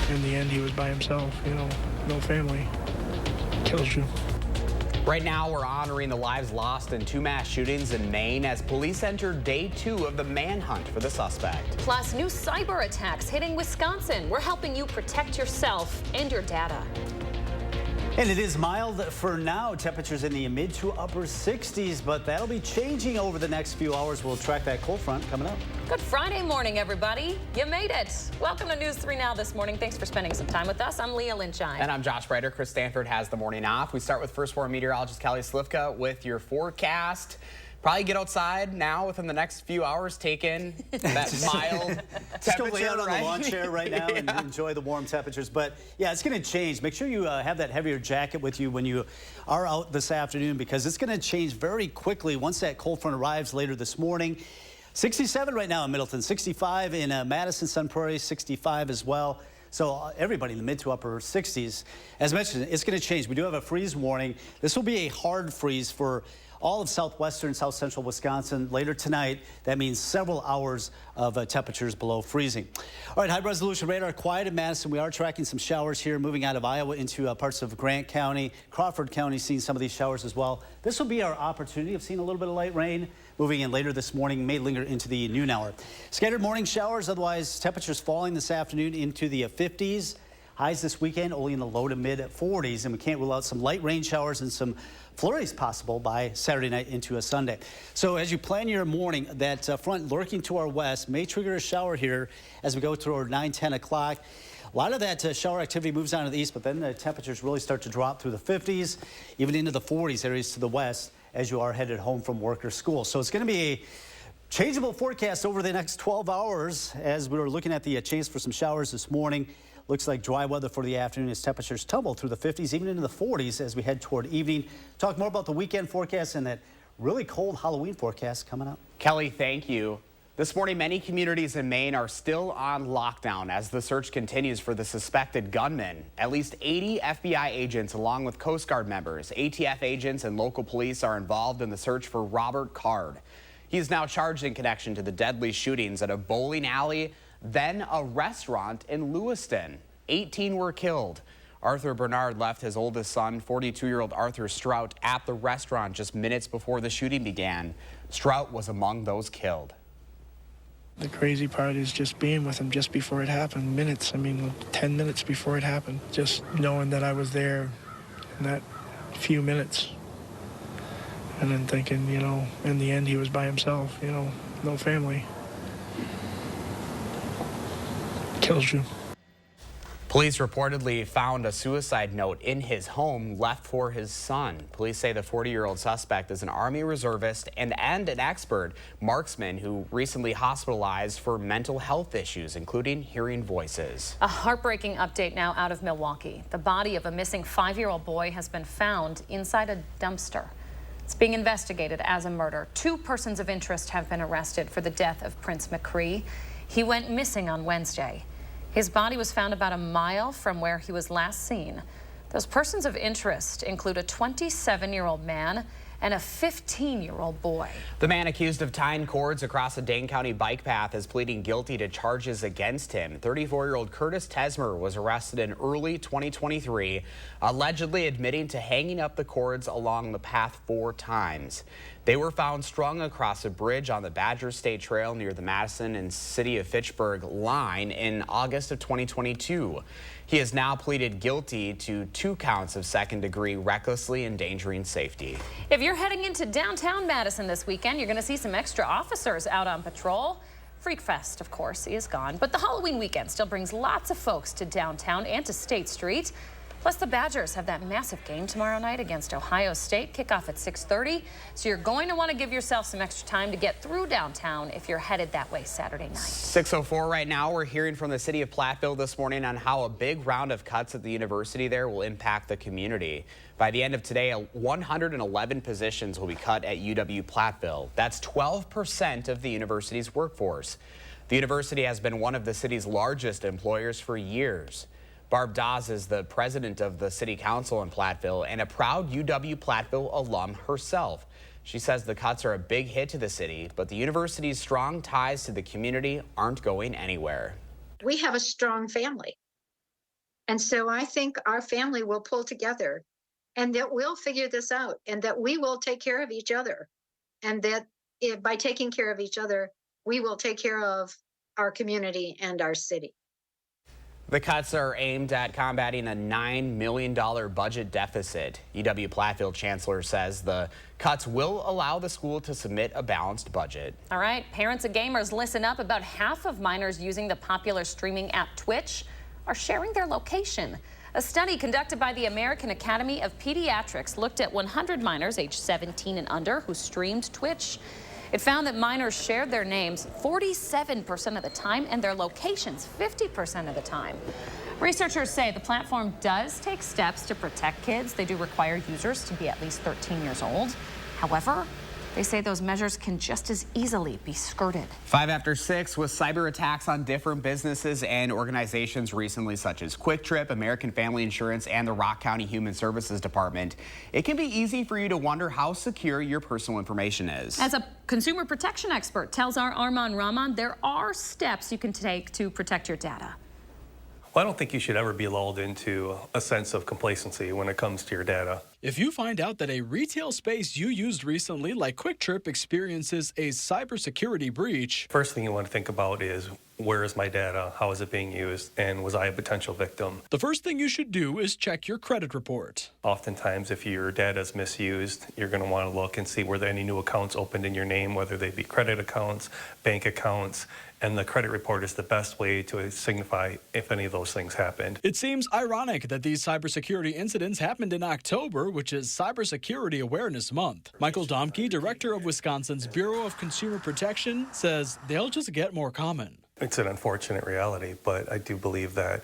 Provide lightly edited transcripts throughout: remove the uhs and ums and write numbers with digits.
in the end, he was by himself, no family. Kills you. Right now, we're honoring the lives lost in two mass shootings in Maine as police enter day 2 of the manhunt for the suspect. Plus, new cyber attacks hitting Wisconsin. We're helping you protect yourself and your data. And it is mild for now. Temperatures in the mid to upper 60s, but that'll be changing over the next few hours. We'll track that cold front coming up. Good Friday morning, everybody. You made it. Welcome to News 3 Now this morning. Thanks for spending some time with us. I'm Leah Lynchine. And I'm Josh Breiter. Chris Stanford has the morning off. We start with First Warn meteorologist Kelly Slivka with your forecast. Probably get outside now within the next few hours, take in that mild temperature. Just go lay out on the lawn chair right now and enjoy the warm temperatures. But yeah, it's going to change. Make sure you have that heavier jacket with you when you are out this afternoon, because it's going to change very quickly once that cold front arrives later this morning. 67 right now in Middleton, 65 in Madison, Sun Prairie, 65 as well. So everybody in the mid to upper 60s. As mentioned, it's going to change. We do have a freeze warning. This will be a hard freeze for all of southwestern, south central Wisconsin later tonight. That means several hours of temperatures below freezing. All right, high resolution radar quiet in Madison. We are tracking some showers here moving out of Iowa into parts of Grant County. Crawford County seeing some of these showers as well. This will be our opportunity of seeing a little bit of light rain moving in later this morning, may linger into the noon hour. Scattered morning showers, otherwise temperatures falling this afternoon into the 50s. Highs this weekend only in the low to mid 40s, and we can't rule out some light rain showers and some flurries possible by Saturday night into a Sunday. So as you plan your morning, that front lurking to our west may trigger a shower here as we go toward 9, 10 o'clock. A lot of that shower activity moves down to the east, but then the temperatures really start to drop through the 50s, even into the 40s areas to the west as you are headed home from work or school. So it's going to be a changeable forecast over the next 12 hours as we were looking at the chance for some showers this morning. Looks like dry weather for the afternoon as temperatures tumble through the 50s, even into the 40s as we head toward evening. Talk more about the weekend forecast and that really cold Halloween forecast coming up. Kelly, thank you. This morning, many communities in Maine are still on lockdown as the search continues for the suspected gunman. At least 80 FBI agents, along with Coast Guard members, ATF agents, and local police are involved in the search for Robert Card. He is now charged in connection to the deadly shootings at a bowling alley, then a restaurant in Lewiston. 18 were killed. Arthur Bernard left his oldest son, 42-year-old Arthur Strout, at the restaurant just minutes before the shooting began. Strout was among those killed. The crazy part is just being with him just before it happened, 10 minutes before it happened. Just knowing that I was there in that few minutes. And then thinking, in the end he was by himself, no family. Kills you. Police reportedly found a suicide note in his home left for his son. Police say the 40-year-old suspect is an Army reservist and an expert marksman who recently hospitalized for mental health issues, including hearing voices. A heartbreaking update now out of Milwaukee. The body of a missing 5-year-old boy has been found inside a dumpster. It's being investigated as a murder. 2 persons of interest have been arrested for the death of Prince McCree. He went missing on Wednesday. His body was found about a mile from where he was last seen. Those persons of interest include a 27-year-old man and a 15-year-old boy. The man accused of tying cords across a Dane County bike path is pleading guilty to charges against him. 34-year-old Curtis Tesmer was arrested in early 2023, allegedly admitting to hanging up the cords along the path 4 times. They were found strung across a bridge on the Badger State Trail near the Madison and City of Fitchburg line in August of 2022. He has now pleaded guilty to 2 counts of second-degree recklessly endangering safety. If you're heading into downtown Madison this weekend, you're going to see some extra officers out on patrol. Freak Fest, of course, is gone, but the Halloween weekend still brings lots of folks to downtown and to State Street. Plus, the Badgers have that massive game tomorrow night against Ohio State, kickoff at 6:30. So you're going to want to give yourself some extra time to get through downtown if you're headed that way Saturday night. 6:04 right now. We're hearing from the city of Platteville this morning on how a big round of cuts at the university there will impact the community. By the end of today, 111 positions will be cut at UW-Platteville. That's 12% of the university's workforce. The university has been one of the city's largest employers for years. Barb Dawes is the president of the city council in Platteville and a proud UW-Platteville alum herself. She says the cuts are a big hit to the city, but the university's strong ties to the community aren't going anywhere. We have a strong family. And so I think our family will pull together and that we'll figure this out and that we will take care of each other. And that by taking care of each other, we will take care of our community and our city. The cuts are aimed at combating a $9 million budget deficit. UW Platteville Chancellor says the cuts will allow the school to submit a balanced budget. All right, parents and gamers, listen up. About half of minors using the popular streaming app Twitch are sharing their location. A study conducted by the American Academy of Pediatrics looked at 100 minors aged 17 and under who streamed Twitch. It found that minors shared their names 47% of the time and their locations 50% of the time. Researchers say the platform does take steps to protect kids. They do require users to be at least 13 years old. However, they say those measures can just as easily be skirted. 5 after 6 with cyber attacks on different businesses and organizations recently, such as Quick Trip, American Family Insurance, and the Rock County Human Services Department. It can be easy for you to wonder how secure your personal information is. As a consumer protection expert tells our Arman Rahman, there are steps you can take to protect your data. Well, I don't think you should ever be lulled into a sense of complacency when it comes to your data. If you find out that a retail space you used recently, like Quick Trip, experiences a cybersecurity breach, First thing you want to think about is, where is my data? How is it being used? And was I a potential victim? the first thing you should do is check your credit report. Oftentimes, if your data is misused, you're going to want to look and see were there any new accounts opened in your name, whether they be credit accounts, bank accounts, and the credit report is the best way to signify if any of those things happened. It seems ironic that these cybersecurity incidents happened in October, which is Cybersecurity Awareness Month. Michael Domke, director of Wisconsin's Bureau of Consumer Protection, says they'll just get more common. It's an unfortunate reality, but I do believe that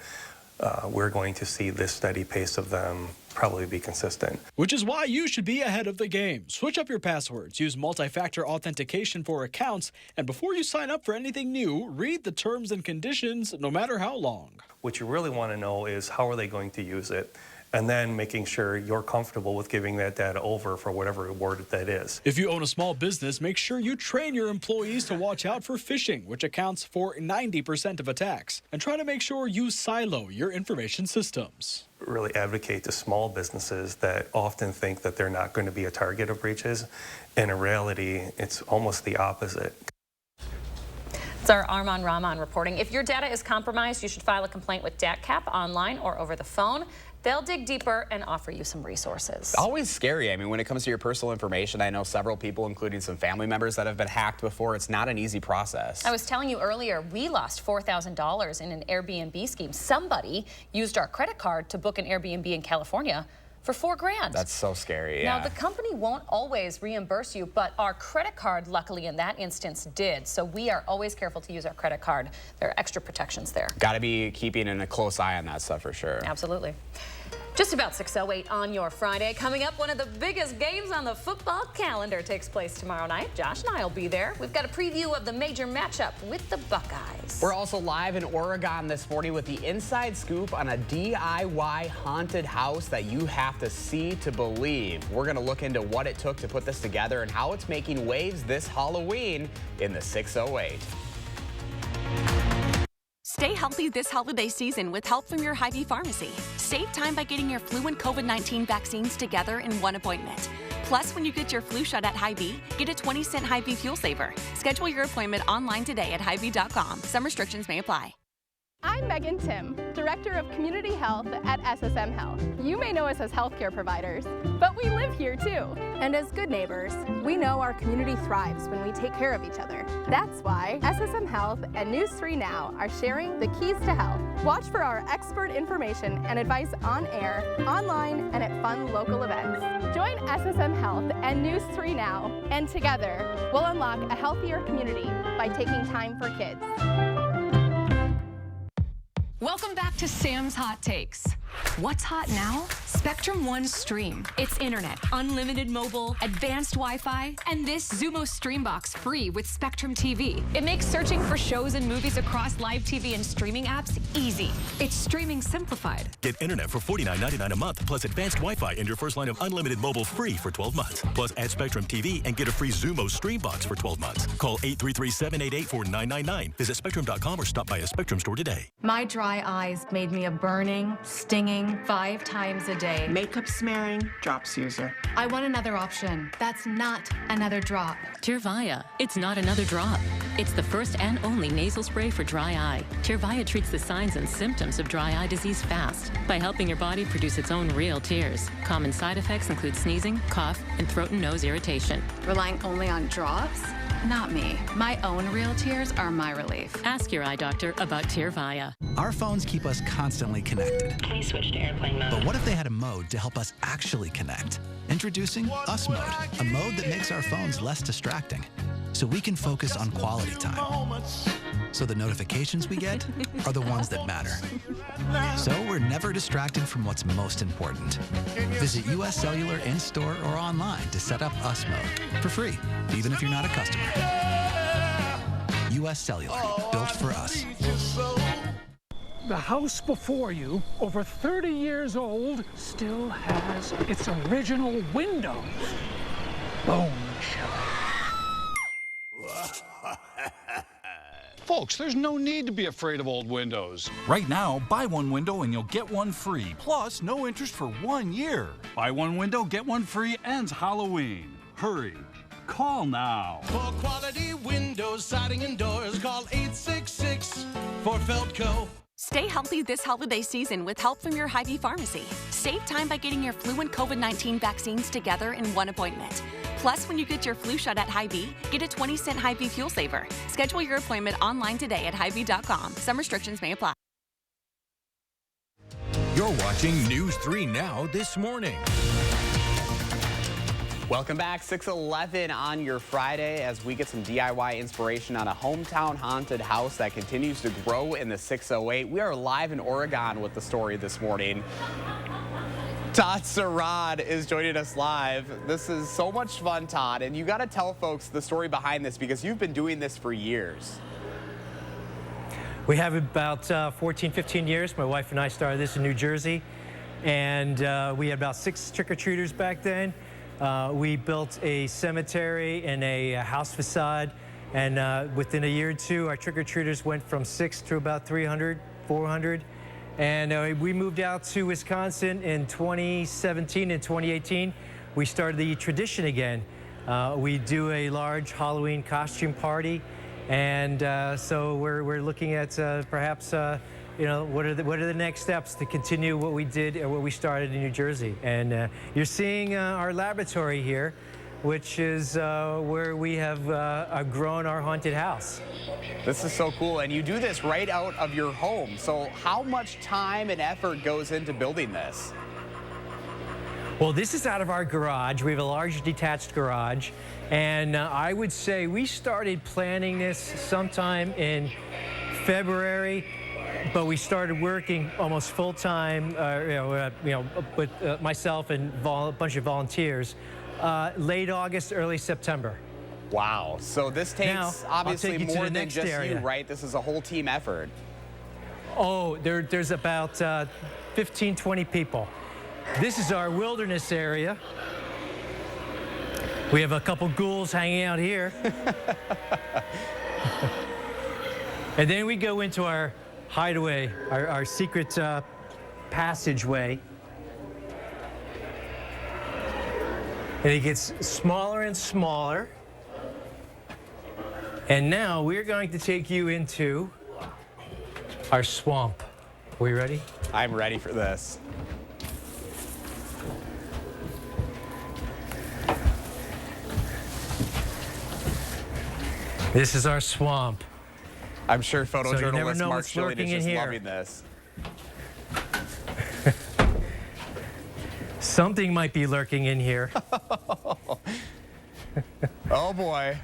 we're going to see this steady pace of them probably be consistent. Which is why you should be ahead of the game. Switch up your passwords, use multi-factor authentication for accounts, and before you sign up for anything new, read the terms and conditions no matter how long. What you really want to know is how are they going to use it, and then making sure you're comfortable with giving that data over for whatever reward that is. If you own a small business, make sure you train your employees to watch out for phishing, which accounts for 90% of attacks, and try to make sure you silo your information systems. Really advocate to small businesses that often think that they're not going to be a target of breaches, and in reality, it's almost the opposite. It's our Arman Rahman reporting. If your data is compromised, you should file a complaint with DATCAP online or over the phone. They'll dig deeper and offer you some resources. Always scary. I mean, when it comes to your personal information, I know several people, including some family members, that have been hacked before. It's not an easy process. I was telling you earlier, we lost $4,000 in an Airbnb scheme. Somebody used our credit card to book an Airbnb in California for $4,000. That's so scary, yeah. Now, the company won't always reimburse you, but our credit card, luckily in that instance, did. So we are always careful to use our credit card. There are extra protections there. Got to be keeping a close eye on that stuff for sure. Absolutely. Just about 6:08 on your Friday. Coming up, one of the biggest games on the football calendar takes place tomorrow night. Josh and I will be there. We've got a preview of the major matchup with the Buckeyes. We're also live in Oregon this morning with the inside scoop on a DIY haunted house that you have to see to believe. We're going to look into what it took to put this together and how it's making waves this Halloween in the 608. Stay healthy this holiday season with help from your Hy-Vee pharmacy. Save time by getting your flu and COVID-19 vaccines together in one appointment. Plus, when you get your flu shot at Hy-Vee, get a 20-cent Hy-Vee fuel saver. Schedule your appointment online today at Hy-Vee.com. Some restrictions may apply. I'm Megan Tim, Director of Community Health at SSM Health. You may know us as healthcare providers, but we live here too. And as good neighbors, we know our community thrives when we take care of each other. That's why SSM Health and News 3 Now are sharing the keys to health. Watch for our expert information and advice on air, online, and at fun local events. Join SSM Health and News 3 Now, and together we'll unlock a healthier community by taking time for kids. Welcome back to Sam's Hot Takes. What's hot now? Spectrum One Stream. It's internet, unlimited mobile, advanced Wi-Fi, and this Xumo Stream Box free with Spectrum TV. It makes searching for shows and movies across live TV and streaming apps easy. It's streaming simplified. Get internet for $49.99 a month, plus advanced Wi-Fi and your first line of unlimited mobile free for 12 months. Plus add Spectrum TV and get a free Xumo Stream Box for 12 months. Call 833-788-4999. Visit Spectrum.com or stop by a Spectrum store today. My dry eyes made me a burning, stinging 5 times a day. Makeup smearing, drops user. I want another option. That's not another drop. Tyrvaya. It's not another drop. It's the first and only nasal spray for dry eye. Tyrvaya treats the signs and symptoms of dry eye disease fast by helping your body produce its own real tears. Common side effects include sneezing, cough, and throat and nose irritation. Relying only on drops? Not me. My own real tears are my relief. Ask your eye doctor about Tyrvaya. Our phones keep us constantly connected. Please switch to airplane mode. But what if they had a mode to help us actually connect? Introducing Us Mode, a mode that makes our phones less distracting, so we can focus on quality time. So the notifications we get are the ones that matter. So we're never distracted from what's most important. Visit US Cellular in-store or online to set up Us Mode for free, even if you're not a customer. US Cellular, built for us. The house before you, over 30 years old, still has its original windows. Bone Folks, there's no need to be afraid of old windows. Right now, buy one window and you'll get one free. Plus, no interest for 1 year. Buy one window, get one free ends Halloween. Hurry. Call now. For quality windows, siding, and doors, call 866 for Feldco. Stay healthy this holiday season with help from your Hy-Vee pharmacy. Save time by getting your flu and COVID-19 vaccines together in one appointment. Plus, when you get your flu shot at Hy-Vee, get a 20-cent Hy-Vee fuel saver. Schedule your appointment online today at Hy-Vee.com. Some restrictions may apply. You're watching News 3 Now this morning. Welcome back, 6:11 on your Friday as we get some DIY inspiration on a hometown haunted house that continues to grow in the 608. We are live in Oregon with the story this morning. Todd Sarad is joining us live. This is so much fun, Todd, and you got to tell folks the story behind this because you've been doing this for years. We have about 14, 15 years. My wife and I started this in New Jersey, and we had about 6 trick-or-treaters back then. We built a cemetery and a house facade, and within a year or two, our trick-or-treaters went from 6 to about 300, 400. And we moved out to Wisconsin in 2017 and 2018. We started the tradition again. We do a large Halloween costume party, and so we're looking at perhaps you know, what are the next steps to continue what we did or what we started in New Jersey. And you're seeing our laboratory here, which is where we have grown our haunted house. This is so cool, and you do this right out of your home. So how much time and effort goes into building this? Well, this is out of our garage. We have a large detached garage, and I would say we started planning this sometime in February, but we started working almost full-time, with myself and a bunch of volunteers, late August, early September. Wow. So this takes obviously more than just you, right? This is a whole team effort. Oh, there's about 15, 20 people. This is our wilderness area. We have a couple ghouls hanging out here. And then we go into our hideaway, our secret passageway. And it gets smaller and smaller. And now we're going to take you into our swamp. Are we ready? I'm ready for this. This is our swamp. I'm sure photojournalist never know Mark what's Schilling lurking is just in here. loving this. Something might be lurking in here. Oh boy.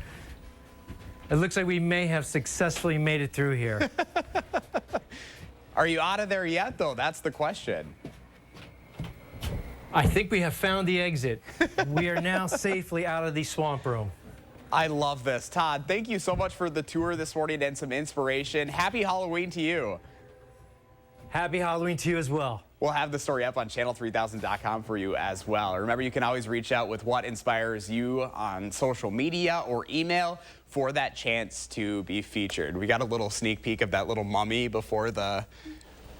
It looks like we may have successfully made it through here. Are you out of there yet, though? That's the question. I think we have found the exit. We are now safely out of the swamp room. I love this. Todd, thank you so much for the tour this morning and some inspiration. Happy Halloween to you. Happy Halloween to you as well. We'll have the story up on channel3000.com for you as well. Remember, you can always reach out with what inspires you on social media or email for that chance to be featured. We got a little sneak peek of that little mummy before the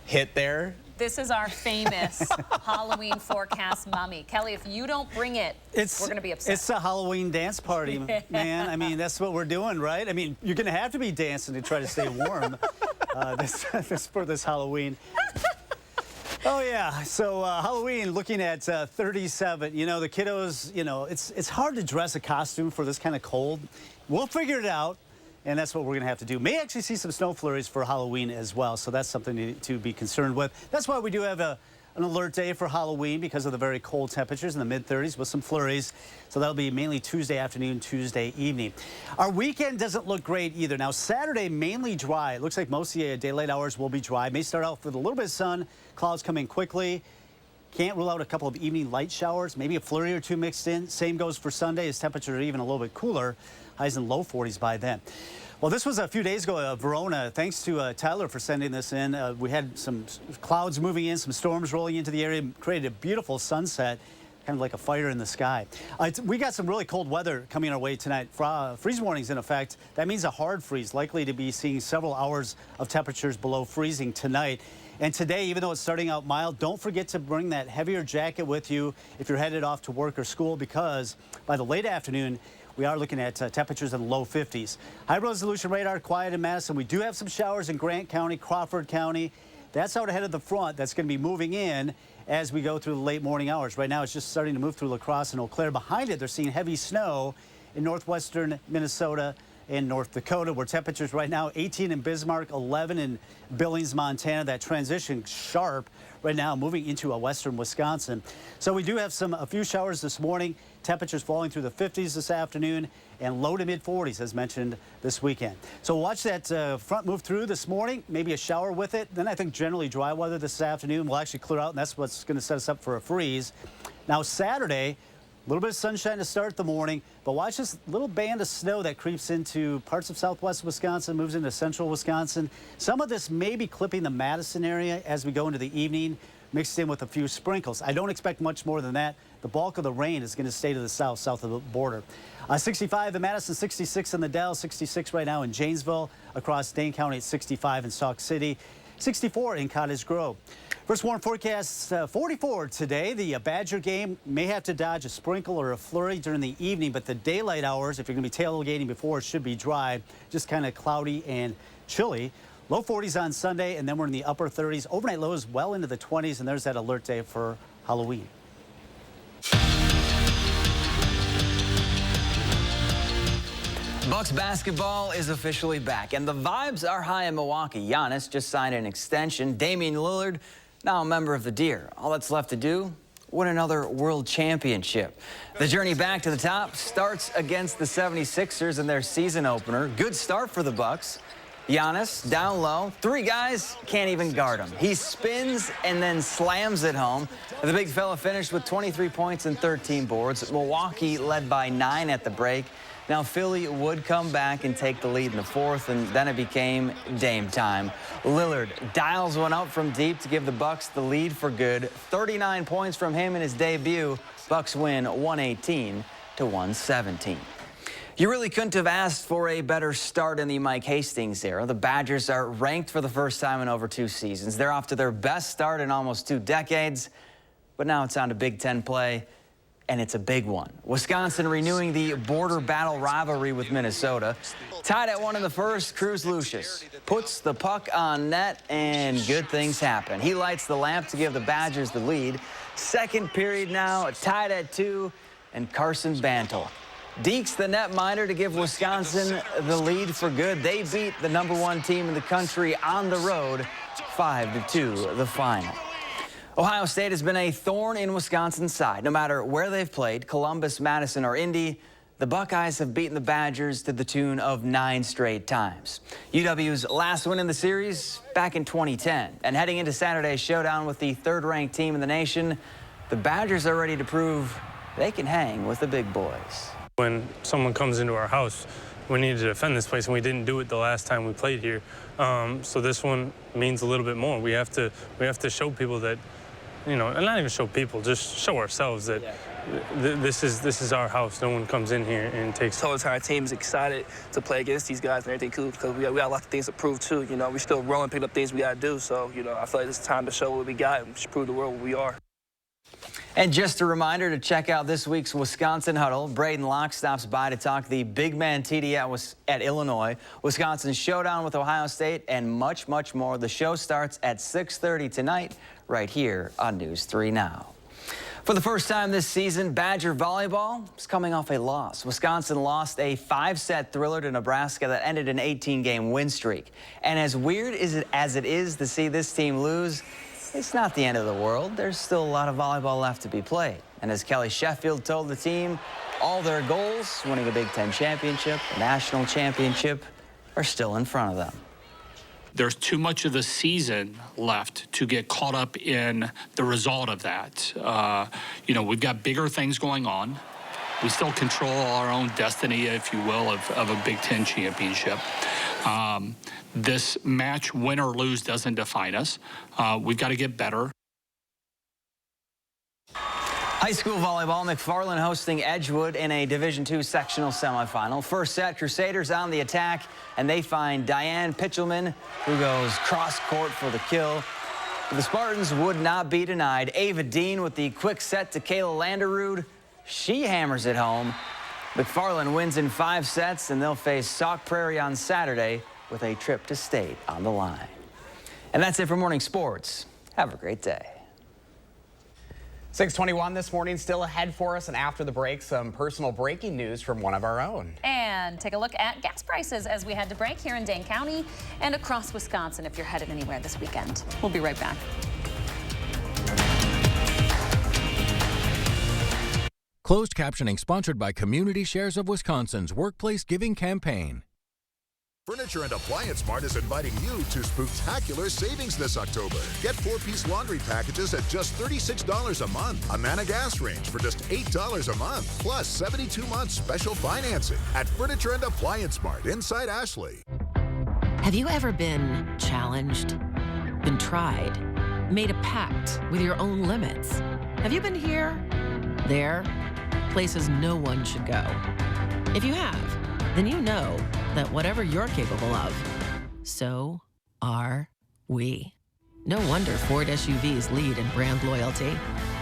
hit there. This is our famous Halloween forecast mummy. Kelly, if you don't bring it, we're going to be upset. It's a Halloween dance party, man. I mean, that's what we're doing, right? I mean, you're going to have to be dancing to try to stay warm for this Halloween. Oh, yeah. So Halloween, looking at 37. You know, the kiddos, you know, it's hard to dress a costume for this kind of cold. We'll figure it out. And that's what we're going to have to do. May actually see some snow flurries for Halloween as well, so that's something to be concerned with. That's why we do have an alert day for Halloween because of the very cold temperatures in the mid-30s with some flurries. So that'll be mainly Tuesday afternoon, Tuesday evening. Our weekend doesn't look great either. Now, Saturday, mainly dry. It looks like most of the daylight hours will be dry. May start out with a little bit of sun. Clouds come in quickly. Can't rule out a couple of evening light showers, maybe a flurry or two mixed in. Same goes for Sunday as temperatures are even a little bit cooler. Highs in low 40s by then. Well, this was a few days ago, Verona. Thanks to Tyler for sending this in. We had some clouds moving in, some storms rolling into the area, created a beautiful sunset, kind of like a fire in the sky. We got some really cold weather coming our way tonight. Freeze warnings in effect. That means a hard freeze, likely to be seeing several hours of temperatures below freezing tonight. And today, even though it's starting out mild, don't forget to bring that heavier jacket with you if you're headed off to work or school, because by the late afternoon, we are looking at temperatures in the low 50s. High resolution radar quiet in Madison. We do have some showers in Grant County, Crawford County. That's out ahead of the front. That's going to be moving in as we go through the late morning hours. Right now, it's just starting to move through La Crosse and Eau Claire. Behind it, they're seeing heavy snow in northwestern Minnesota and North Dakota, where temperatures right now 18 in Bismarck, 11 in Billings, Montana. That transition sharp right now, moving into western Wisconsin. So we do have a few showers this morning. Temperatures falling through the 50s this afternoon and low to mid 40s, as mentioned, this weekend. So watch that front move through this morning, maybe a shower with it. Then I think generally dry weather this afternoon will actually clear out, and that's what's going to set us up for a freeze. Now, Saturday, a little bit of sunshine to start the morning, but watch this little band of snow that creeps into parts of southwest Wisconsin, moves into central Wisconsin. Some of this may be clipping the Madison area as we go into the evening, mixed in with a few sprinkles. I don't expect much more than that. The bulk of the rain is going to stay to the south of the border. 65 in Madison, 66 in the Dells, 66 right now in Janesville, across Dane County at 65 in Sauk City, 64 in Cottage Grove. First warm forecast 44 today. The Badger game may have to dodge a sprinkle or a flurry during the evening, but the daylight hours, if you're going to be tailgating before, it should be dry, just kind of cloudy and chilly. Low 40s on Sunday, and then we're in the upper 30s. Overnight lows well into the 20s, and there's that alert day for Halloween. Bucks basketball is officially back, and the vibes are high in Milwaukee. Giannis just signed an extension. Damian Lillard, now a member of the Deer. All that's left to do, win another world championship. The journey back to the top starts against the 76ers in their season opener. Good start for the Bucks. Giannis down low. Three guys can't even guard him. He spins and then slams it home. The big fella finished with 23 points and 13 boards. Milwaukee led by 9 at the break. Now, Philly would come back and take the lead in the fourth, and then it became Dame time. Lillard dials one out from deep to give the Bucks the lead for good. 39 points from him in his debut. Bucks win 118-117. You really couldn't have asked for a better start in the Mike Hastings era. The Badgers are ranked for the first time in over 2 seasons. They're off to their best start in almost 2 decades. But now it's on to Big Ten play, and it's a big one. Wisconsin renewing the border battle rivalry with Minnesota. Tied at 1 in the first, Cruz Lucius puts the puck on net, and good things happen. He lights the lamp to give the Badgers the lead. Second period now, tied at 2, and Carson Bantle dekes the netminder to give Wisconsin the lead for good. They beat the #1 team in the country on the road, 5-2 the final. Ohio State has been a thorn in Wisconsin's side. No matter where they've played, Columbus, Madison, or Indy, the Buckeyes have beaten the Badgers to the tune of 9 straight times. UW's last win in the series back in 2010. And heading into Saturday's showdown with the 3rd-ranked team in the nation, the Badgers are ready to prove they can hang with the big boys. When someone comes into our house, we need to defend this place, and we didn't do it the last time we played here. So this one means a little bit more. We have to show people that, you know, and not even show people, just show ourselves that this is our house. No one comes in here and takes. So our team is excited to play against these guys and everything, cool, because we got a lot of things to prove too. You know, we're still growing, picking up things we got to do. So, you know, I feel like it's time to show what we got and prove the world what we are. And just a reminder to check out this week's Wisconsin Huddle. Braden Locke stops by to talk the big man TD at Illinois, Wisconsin's showdown with Ohio State, and much, much more. The show starts at 6:30 tonight, right here on News 3 Now. For the first time this season, Badger volleyball is coming off a loss. Wisconsin lost a 5-set thriller to Nebraska that ended an 18-game win streak. And as weird as it is to see this team lose, it's not the end of the world. There's still a lot of volleyball left to be played. And as Kelly Sheffield told the team, all their goals, winning a Big Ten championship, a national championship, are still in front of them. There's too much of the season left to get caught up in the result of that. You know, we've got bigger things going on. We still control our own destiny, if you will, of a Big Ten championship. This match, win or lose, doesn't define us. We've got to get better. High school volleyball, McFarland hosting Edgewood in a Division II sectional semifinal. First set, Crusaders on the attack, and they find Diane Pitchelman, who goes cross-court for the kill. But the Spartans would not be denied. Ava Dean with the quick set to Kayla Landerud. She hammers it home. McFarland wins in 5 sets, and they'll face Sauk Prairie on Saturday with a trip to state on the line. And that's it for morning sports. Have a great day. 6:21 this morning, still ahead for us, and after the break, some personal breaking news from one of our own. And take a look at gas prices as we head to break here in Dane County and across Wisconsin if you're headed anywhere this weekend. We'll be right back. Closed captioning sponsored by Community Shares of Wisconsin's Workplace Giving Campaign. Furniture and Appliance Mart is inviting you to spectacular savings this October. Get 4-piece laundry packages at just $36 a month. A Nana gas range for just $8 a month. Plus 72 months special financing at Furniture and Appliance Mart inside Ashley. Have you ever been challenged, been tried, made a pact with your own limits? Have you been here, there, places no one should go? If you have, then you know that whatever you're capable of, so are we. No wonder Ford SUVs lead in brand loyalty.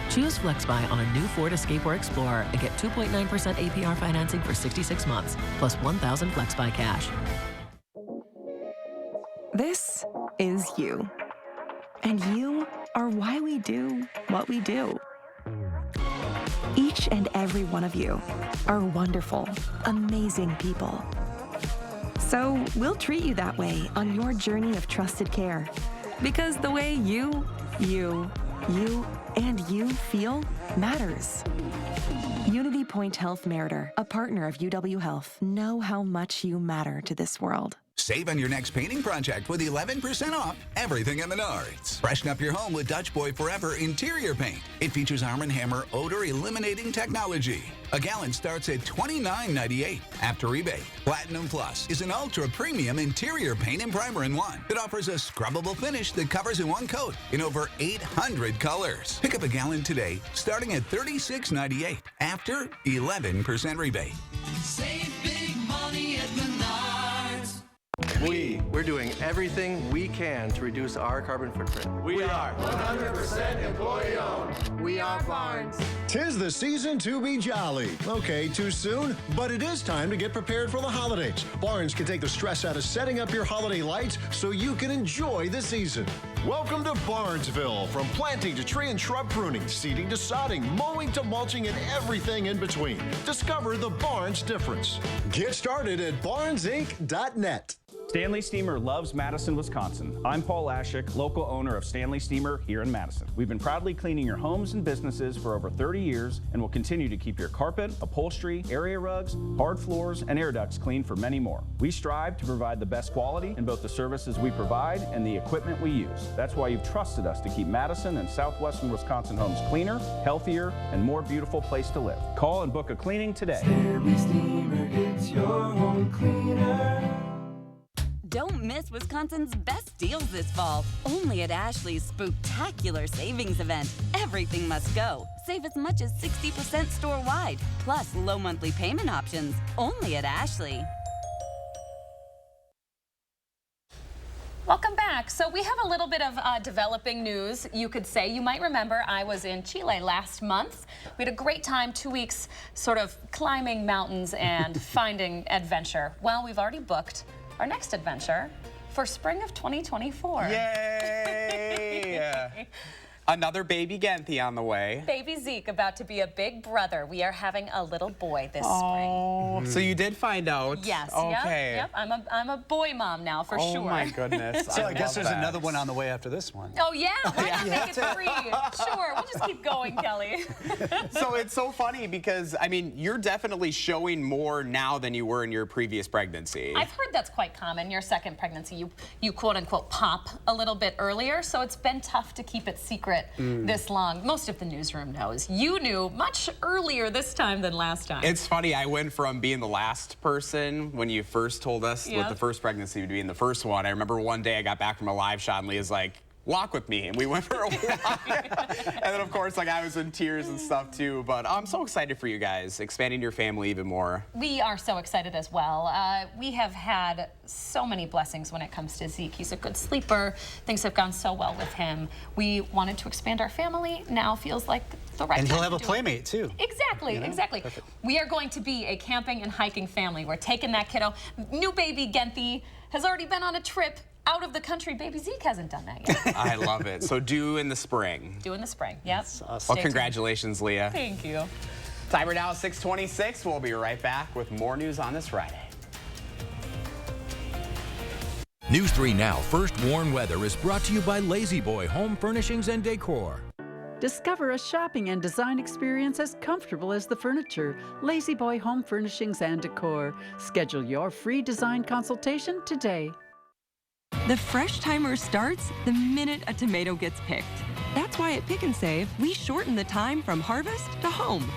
Choose FlexBuy on a new Ford Escape or Explorer and get 2.9% APR financing for 66 months, plus $1,000 FlexBuy cash. This is you. And you are why we do what we do. Each and every one of you are wonderful, amazing people. So we'll treat you that way on your journey of trusted care. Because the way you, and you feel matters. Unity Point Health Meritor, a partner of UW Health, know how much you matter to this world. Save on your next painting project with 11% off everything at Menards. Freshen up your home with Dutch Boy Forever Interior Paint. It features Arm & Hammer odor-eliminating technology. A gallon starts at $29.98 after rebate. Platinum Plus is an ultra-premium interior paint and primer in one that offers a scrubbable finish that covers in one coat in over 800 colors. Pick up a gallon today starting at $36.98 after 11% rebate. Save big money at Menards. We're doing everything we can to reduce our carbon footprint. We are 100% employee owned. We are Barnes. 'Tis the season to be jolly. Okay, too soon, but it is time to get prepared for the holidays. Barnes can take the stress out of setting up your holiday lights so you can enjoy the season. Welcome to Barnesville. From planting to tree and shrub pruning, seeding to sodding, mowing to mulching, and everything in between. Discover the Barnes difference. Get started at barnesinc.net. Stanley Steamer loves Madison, Wisconsin. I'm Paul Lashik, local owner of Stanley Steamer here in Madison. We've been proudly cleaning your homes and businesses for over 30 years and will continue to keep your carpet, upholstery, area rugs, hard floors, and air ducts clean for many more. We strive to provide the best quality in both the services we provide and the equipment we use. That's why you've trusted us to keep Madison and southwestern Wisconsin homes cleaner, healthier, and more beautiful place to live. Call and book a cleaning today. Stanley Steamer gets your home cleaner. Don't miss Wisconsin's best deals this fall. Only at Ashley's Spooktacular Savings Event. Everything must go. Save as much as 60% store-wide. Plus low monthly payment options. Only at Ashley. Welcome back. So we have a little bit of developing news, you could say. You might remember I was in Chile last month. We had a great time, 2 weeks sort of climbing mountains and finding adventure. Well, we've already booked our next adventure for spring of 2024. Yay! Another baby Genthi on the way. Baby Zeke about to be a big brother. We are having a little boy this spring. So you did find out? Yes. Okay. Yep. I'm a boy mom now for sure. Oh my goodness. So I guess there's another one on the way after this one. Oh yeah. Why not make it 3? Sure. We'll just keep going, Kelly. So it's so funny because I mean you're definitely showing more now than you were in your previous pregnancy. I've heard that's quite common. Your second pregnancy, you quote unquote pop a little bit earlier, so it's been tough to keep it secret this long. Most of the newsroom knows. You knew much earlier this time than last time. It's funny, I went from being the last person when you first told us what the first pregnancy would be in the first one. I remember one day I got back from a live shot and Leah's like, walk with me, and we went for a walk. And then of course, like I was in tears and stuff too, but I'm so excited for you guys, expanding your family even more. We are so excited as well. We have had so many blessings when it comes to Zeke. He's a good sleeper. Things have gone so well with him. We wanted to expand our family. Now feels like the right time. And he'll have a to playmate too. Exactly, exactly. Perfect. We are going to be a camping and hiking family. We're taking that kiddo. New baby Genthi has already been on a trip out of the country. Baby Zeke hasn't done that yet. I love it. So due in the spring. Due in the spring, yep. Well, congratulations, Leah. Thank you. Timer now 6:26. We'll be right back with more news on this Friday. News 3 Now First Warn Weather is brought to you by Lazy Boy Home Furnishings and Decor. Discover a shopping and design experience as comfortable as the furniture. Lazy Boy Home Furnishings and Decor. Schedule your free design consultation today. The fresh timer starts the minute a tomato gets picked. That's why at Pick and Save, we shorten the time from harvest to home.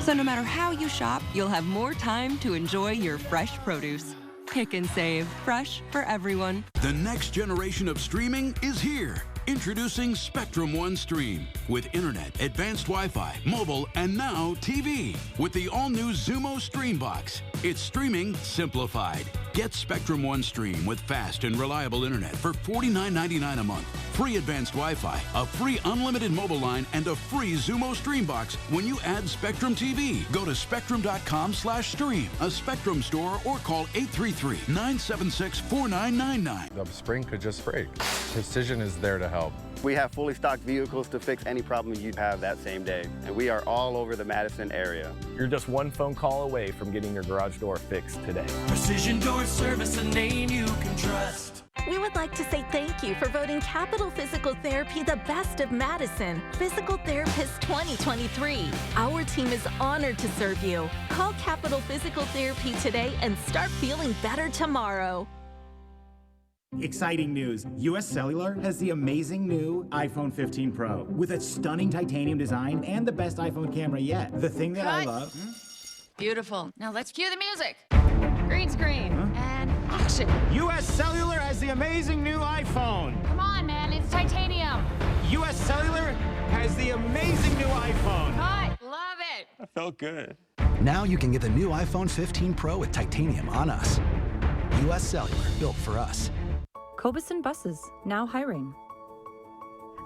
So no matter how you shop, you'll have more time to enjoy your fresh produce. Pick and Save, fresh for everyone. The next generation of streaming is here. Introducing Spectrum One Stream with internet, advanced Wi-Fi, mobile, and now TV with the all-new Xumo Stream Box. It's streaming simplified. Get Spectrum One Stream with fast and reliable internet for $49.99 a month. Free advanced Wi-Fi, a free unlimited mobile line, and a free Xumo Stream Box when you add Spectrum TV. Go to spectrum.com/stream, a Spectrum store, or call 833-976-4999. The spring could just break. Precision is there to help. We have fully stocked vehicles to fix any problem you have that same day, and we are all over the Madison area. You're just one phone call away from getting your garage door fixed today. Precision Door Service, a name you can trust. We would like to say thank you for voting Capital Physical Therapy the best of Madison, Physical Therapist 2023. Our team is honored to serve you. Call Capital Physical Therapy today and start feeling better tomorrow. Exciting news. US Cellular has the amazing new iPhone 15 Pro with a stunning titanium design and the best iPhone camera yet. The thing that I love... Beautiful. Now let's cue the music. Green screen and action. US Cellular has the amazing new iPhone. Come on, man. It's titanium. US Cellular has the amazing new iPhone. Cut. Love it. I felt good. Now you can get the new iPhone 15 Pro with titanium on us. US Cellular, built for us. Cobeson Buses, now hiring.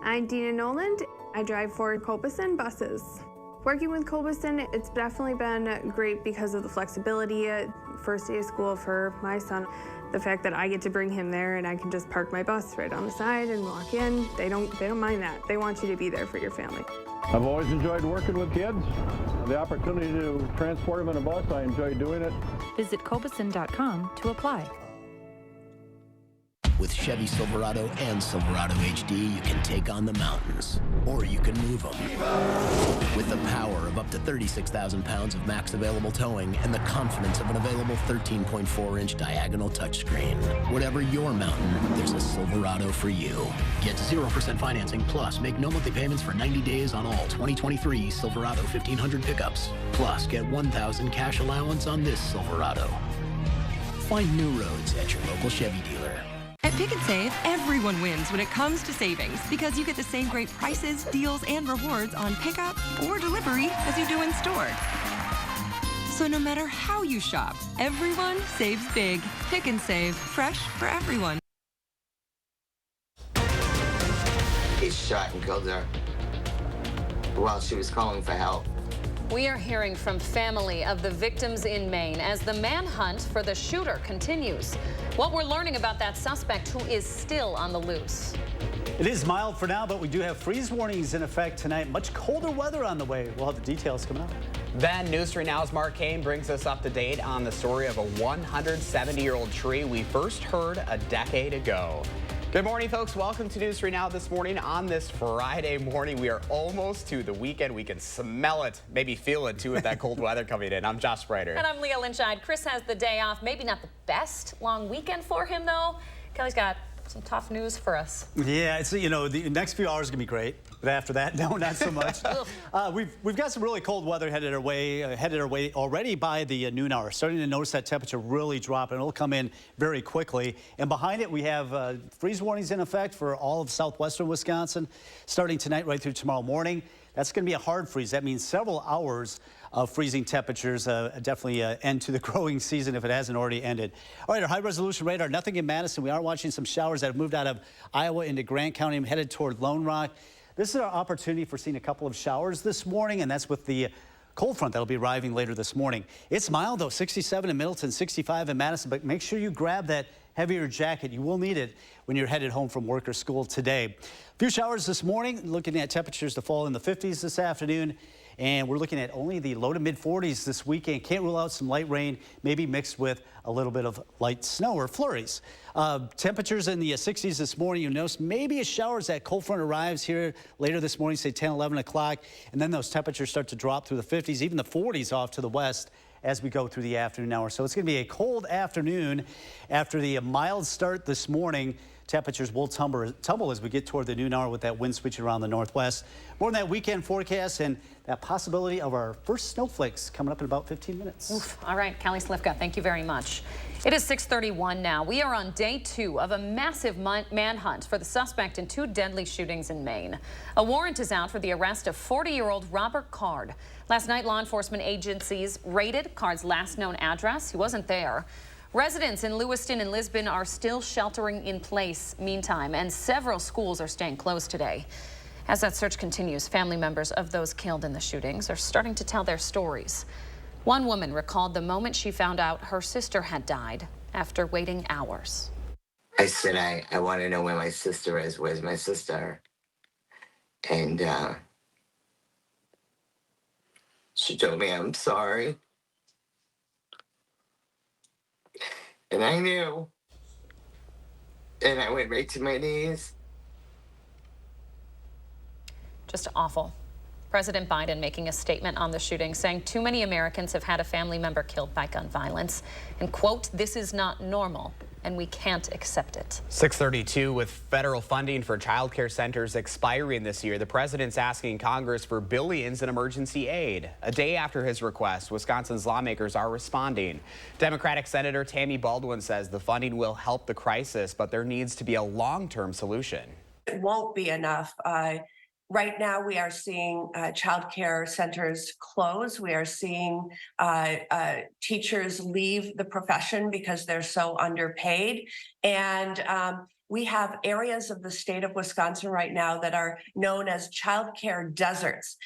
I'm Dina Noland. I drive for Cobeson Buses. Working with Cobeson, it's definitely been great because of the flexibility. First day of school for my son, the fact that I get to bring him there and I can just park my bus right on the side and walk in. They don't mind that. They want you to be there for your family. I've always enjoyed working with kids. The opportunity to transport them in a bus, I enjoy doing it. Visit Cobeson.com to apply. With Chevy Silverado and Silverado HD, you can take on the mountains, or you can move them. With the power of up to 36,000 pounds of max available towing and the confidence of an available 13.4-inch diagonal touchscreen. Whatever your mountain, there's a Silverado for you. Get 0% financing, plus make no monthly payments for 90 days on all 2023 Silverado 1500 pickups. Plus, get $1,000 cash allowance on this Silverado. Find new roads at your local Chevy dealer. At Pick and Save, everyone wins when it comes to savings because you get the same great prices, deals, and rewards on pickup or delivery as you do in store. So no matter how you shop, everyone saves big. Pick and Save, fresh for everyone. He shot and killed her while she was calling for help. We are hearing from family of the victims in Maine as the manhunt for the shooter continues. What we're learning about that suspect who is still on the loose. It is mild for now, but we do have freeze warnings in effect tonight. Much colder weather on the way. We'll have the details coming up. Then News 3 Now's Mark Kane brings us up to date on the story of a 170-year-old tree we first heard a decade ago. Good morning, folks. Welcome to News 3 Now this morning. On this Friday morning, we are almost to the weekend. We can smell it, maybe feel it, too, with that cold weather coming in. I'm Josh Spreiter. And I'm Leah Lynchide. Chris has the day off. Maybe not the best long weekend for him, though. Kelly's got some tough news for us. Yeah, it's, you know, the next few hours are going to be great. But after that, no, not so much. We've got some really cold weather headed our way already by the noon hour. Starting to notice that temperature really drop, and it'll come in very quickly. And behind it, we have freeze warnings in effect for all of southwestern Wisconsin, starting tonight right through tomorrow morning. That's going to be a hard freeze. That means several hours of freezing temperatures, definitely end to the growing season if it hasn't already ended. All right, our high-resolution radar, nothing in Madison. We are watching some showers that have moved out of Iowa into Grant County and headed toward Lone Rock. This is our opportunity for seeing a couple of showers this morning, and that's with the cold front that'll be arriving later this morning. It's mild, though, 67 in Middleton, 65 in Madison, but make sure you grab that heavier jacket. You will need it when you're headed home from work or school today. A few showers this morning, looking at temperatures to fall in the 50s this afternoon. And we're looking at only the low to mid 40s this weekend. Can't rule out some light rain, maybe mixed with a little bit of light snow or flurries. Temperatures in the 60s this morning. You'll notice maybe a shower as that cold front arrives here later this morning, say 10, 11 o'clock. And then those temperatures start to drop through the 50s, even the 40s off to the west as we go through the afternoon hour. So it's going to be a cold afternoon after the mild start this morning. Temperatures will tumble as we get toward the noon hour with that wind switching around the northwest. More on that weekend forecast and that possibility of our first snowflakes coming up in about 15 minutes. Oof. All right, Callie Slifka, thank you very much. It is 6:31 now. We are on day 2 of a massive manhunt for the suspect in 2 deadly shootings in Maine. A warrant is out for the arrest of 40-year-old Robert Card. Last night, law enforcement agencies raided Card's last known address. He wasn't there. Residents in Lewiston and Lisbon are still sheltering in place meantime, and several schools are staying closed today. As that search continues, family members of those killed in the shootings are starting to tell their stories. One woman recalled the moment she found out her sister had died after waiting hours. I said, I want to know where my sister is. Where's my sister? And she told me, I'm sorry. And I knew. And I went right to my knees. Just awful. President Biden making a statement on the shooting, saying too many Americans have had a family member killed by gun violence. And, quote, this is not normal, and we can't accept it. 6:32, with federal funding for child care centers expiring this year, the president's asking Congress for billions in emergency aid. A day after his request, Wisconsin's lawmakers are responding. Democratic Senator Tammy Baldwin says the funding will help the crisis, but there needs to be a long-term solution. It won't be enough. Right now, we are seeing child care centers close. We are seeing teachers leave the profession because they're so underpaid. And we have areas of the state of Wisconsin right now that are known as child care deserts.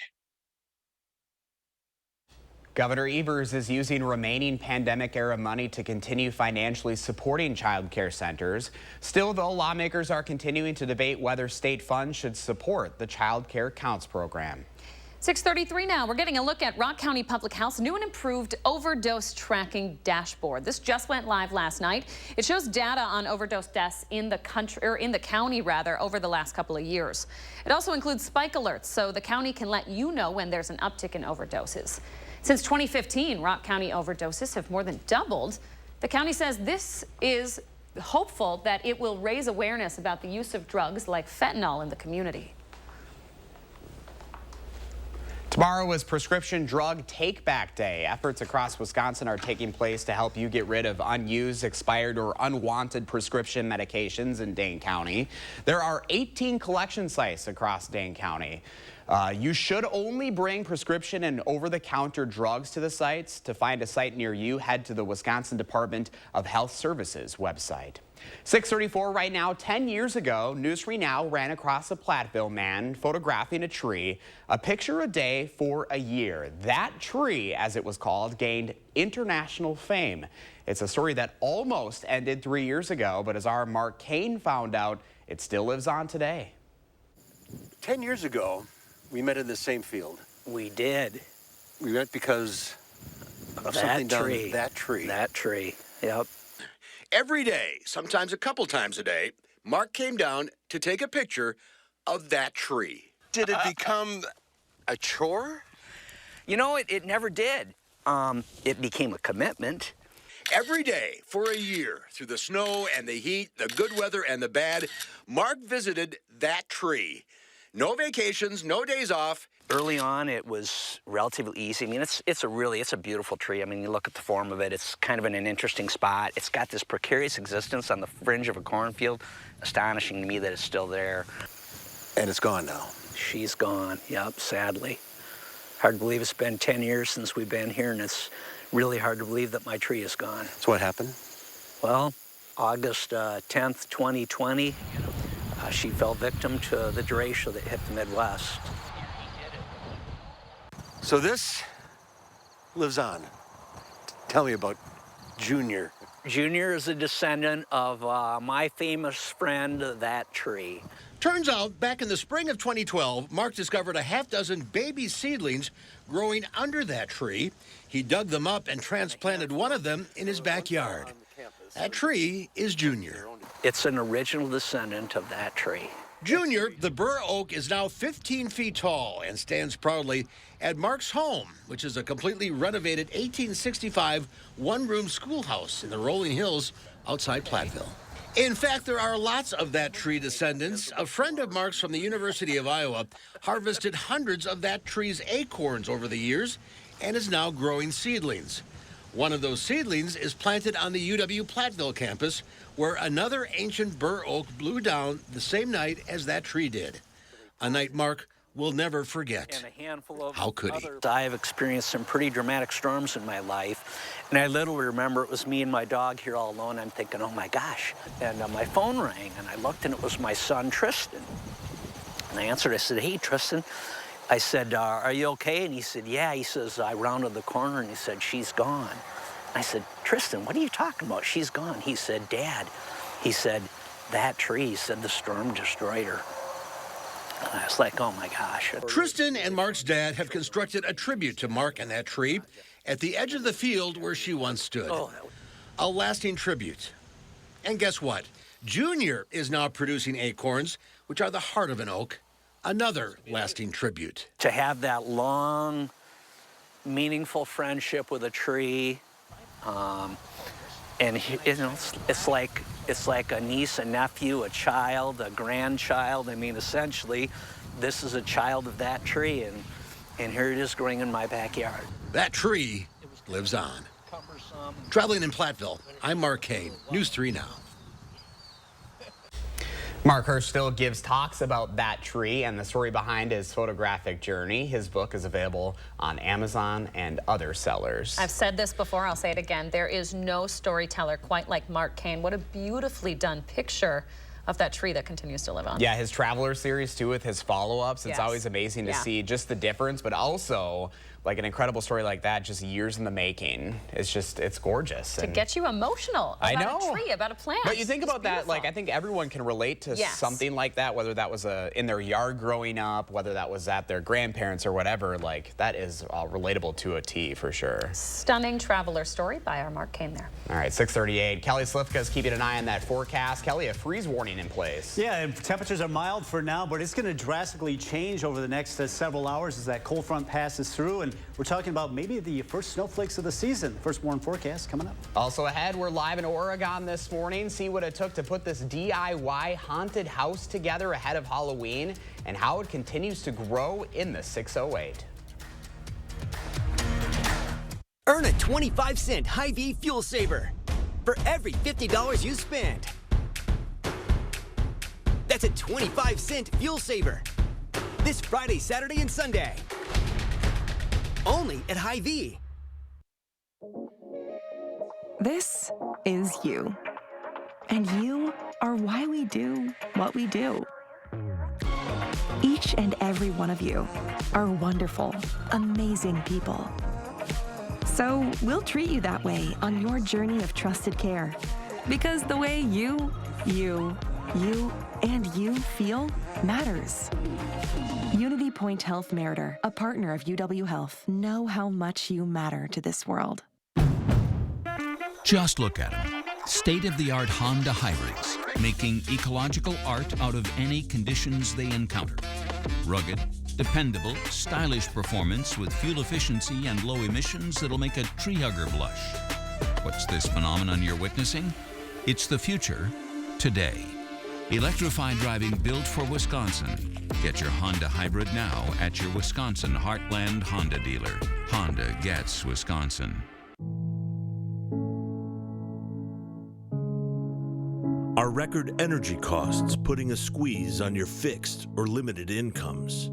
Governor Evers is using remaining pandemic-era money to continue financially supporting child care centers. Still, though, lawmakers are continuing to debate whether state funds should support the Child Care Counts program. 6:33 now. We're getting a look at Rock County Public Health's new and improved overdose tracking dashboard. This just went live last night. It shows data on overdose deaths in the country, or in the county rather, over the last couple of years. It also includes spike alerts, so the county can let you know when there's an uptick in overdoses. Since 2015, Rock County overdoses have more than doubled. The county says this is hopeful that it will raise awareness about the use of drugs like fentanyl in the community. Tomorrow is Prescription Drug Take-Back Day. Efforts across Wisconsin are taking place to help you get rid of unused, expired, or unwanted prescription medications in Dane County. There are 18 collection sites across Dane County. You should only bring prescription and over-the-counter drugs to the sites. To find a site near you, head to the Wisconsin Department of Health Services website. 6:34 right now. 10 years ago, News 3 Now ran across a Platteville man photographing a tree, a picture a day for a year. That tree, as it was called, gained international fame. It's a story that almost ended 3 years ago, but as our Mark Kane found out, it still lives on today. 10 years ago, we met in the same field. We did. We met because of something down that tree. That tree, yep. Every day, sometimes a couple times a day, Mark came down to take a picture of that tree. Did it become a chore? You know, it never did. It became a commitment. Every day for a year, through the snow and the heat, the good weather and the bad, Mark visited that tree. No vacations, no days off. Early on, it was relatively easy. I mean, it's a beautiful tree. I mean, you look at the form of it, it's kind of in an interesting spot. It's got this precarious existence on the fringe of a cornfield. Astonishing to me that it's still there. And it's gone now. She's gone, yep, sadly. Hard to believe it's been 10 years since we've been here, and it's really hard to believe that my tree is gone. So what happened? Well, August 10th, 2020, she fell victim to the derecho that hit the Midwest. So this lives on. Tell me about Junior. Junior is a descendant of my famous friend, that tree. Turns out, back in the spring of 2012, Mark discovered a half-dozen baby seedlings growing under that tree. He dug them up and transplanted one of them in his backyard. That tree is Junior. It's an original descendant of that tree. Junior, the bur oak, is now 15 feet tall and stands proudly at Mark's home, which is a completely renovated 1865 one-room schoolhouse in the rolling hills outside Platteville. In fact, there are lots of that tree descendants. A friend of Mark's from the University of Iowa harvested hundreds of that tree's acorns over the years and is now growing seedlings. One of those seedlings is planted on the UW Platteville campus, where another ancient bur oak blew down the same night as that tree did. A night Mark will never forget. How could he? I have experienced some pretty dramatic storms in my life, and I literally remember it was me and my dog here all alone. I'm thinking, oh my gosh. And my phone rang, and I looked, and it was my son, Tristan. And I answered. I said, hey, Tristan. I said, are you okay? And he said, yeah. He says, I rounded the corner, and he said, she's gone. I said, Tristan, what are you talking about? She's gone. He said, Dad, he said, that tree, he said, the storm destroyed her. And I was like, oh my gosh. Tristan and Mark's dad have constructed a tribute to Mark and that tree at the edge of the field where she once stood. A lasting tribute. And guess what? Junior is now producing acorns, which are the heart of an oak. Another lasting tribute. To have that long, meaningful friendship with a tree, and you know, it's like a niece, a nephew, a child, a grandchild. I mean, essentially, this is a child of that tree, and here it is growing in my backyard. That tree lives on. Traveling in Platteville, I'm Mark Kane, News 3 Now. Mark Hirsch still gives talks about that tree and the story behind his photographic journey. His book is available on Amazon and other sellers. I've said this before, I'll say it again. There is no storyteller quite like Mark Kane. What a beautifully done picture of that tree that continues to live on. Yeah, his Traveler series too with his follow-ups. It's always amazing to see just the difference, but also like an incredible story like that, just years in the making. It's gorgeous. To get you emotional about I know. a tree, about a plant. But you think It's about that, like I think everyone can relate to something like that, whether that was in their yard growing up, whether that was at their grandparents or whatever. Like that is relatable to a T for sure. Stunning traveler story by our Mark Kane there. All right, 6:38. Kelly Slifka's keeping an eye on that forecast. Kelly, a freeze warning in place. Yeah, and temperatures are mild for now, but it's going to drastically change over the next several hours as that cold front passes through, and we're talking about maybe the first snowflakes of the season. First warm forecast coming up. Also ahead, we're live in Oregon this morning. See what it took to put this DIY haunted house together ahead of Halloween and how it continues to grow in the 608. Earn a 25-cent Hy-Vee fuel saver for every $50 you spend. That's a 25-cent fuel saver this Friday, Saturday, and Sunday. Only at Hy-Vee. This is you. And you are why we do what we do. Each and every one of you are wonderful, amazing people. So we'll treat you that way on your journey of trusted care. Because the way you, and you feel matters. Unity Point Health Meritor, a partner of UW Health, know how much you matter to this world. Just look at them. State-of-the-art Honda hybrids, making ecological art out of any conditions they encounter. Rugged, dependable, stylish performance with fuel efficiency and low emissions that'll make a tree hugger blush. What's this phenomenon you're witnessing? It's the future, today. Electrified driving built for Wisconsin. Get your Honda hybrid now at your Wisconsin Heartland Honda dealer. Honda gets Wisconsin. Are record energy costs putting a squeeze on your fixed or limited incomes?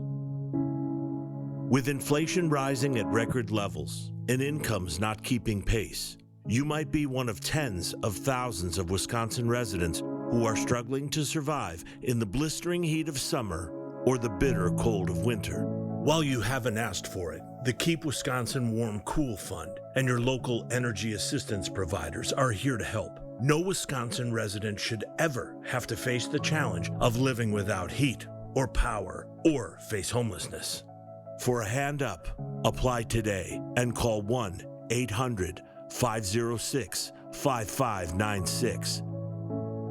With inflation rising at record levels and incomes not keeping pace, you might be one of tens of thousands of Wisconsin residents who are struggling to survive in the blistering heat of summer or the bitter cold of winter. While you haven't asked for it, the Keep Wisconsin Warm Cool Fund and your local energy assistance providers are here to help. No Wisconsin resident should ever have to face the challenge of living without heat or power or face homelessness. For a hand up, apply today and call 1-800-506-5596.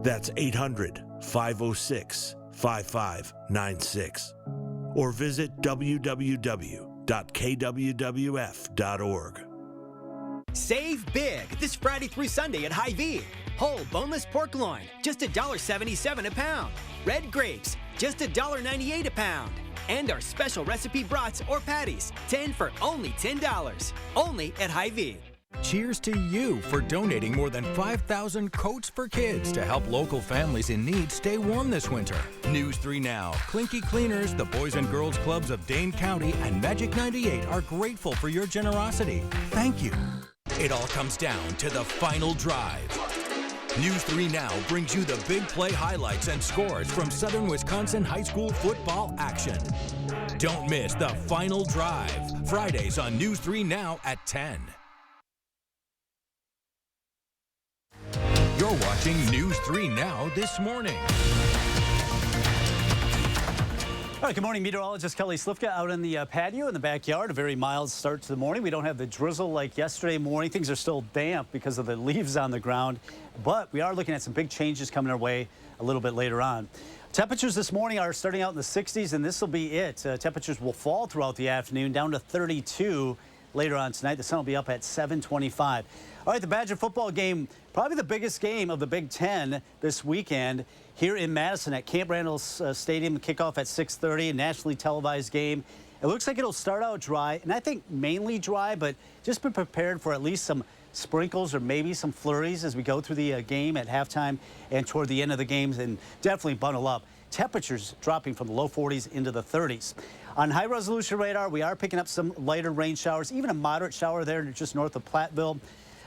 That's 800-506-5596. Or visit www.kwwf.org. Save big this Friday through Sunday at Hy-Vee. Whole boneless pork loin, just $1.77 a pound. Red grapes, just $1.98 a pound. And our special recipe brats or patties, 10 for only $10. Only at Hy-Vee. Cheers to you for donating more than 5,000 coats for kids to help local families in need stay warm this winter. News 3 Now, Clinky Cleaners, the Boys and Girls Clubs of Dane County, and Magic 98 are grateful for your generosity. Thank you. It all comes down to the final drive. News 3 Now brings you the big play highlights and scores from Southern Wisconsin high school football action. Don't miss the final drive, Fridays on News 3 Now at 10. You're watching News 3 Now this morning. All right, good morning. Meteorologist Kelly Slifka out in the patio in the backyard. A very mild start to the morning. We don't have the drizzle like yesterday morning. Things are still damp because of the leaves on the ground, but we are looking at some big changes coming our way a little bit later on. Temperatures this morning are starting out in the 60s, and this will be it. Temperatures will fall throughout the afternoon down to 32 later on tonight. The sun will be up at 7:25. All right, the Badger football game, probably the biggest game of the Big Ten this weekend here in Madison at Camp Randall's Stadium. Kickoff at 6:30, a nationally televised game. It looks like it'll start out dry, and I think mainly dry, but just be prepared for at least some sprinkles or maybe some flurries as we go through the game at halftime and toward the end of the games, and definitely bundle up. Temperatures dropping from the low 40s into the 30s. On high-resolution radar, we are picking up some lighter rain showers, even a moderate shower there just north of Platteville.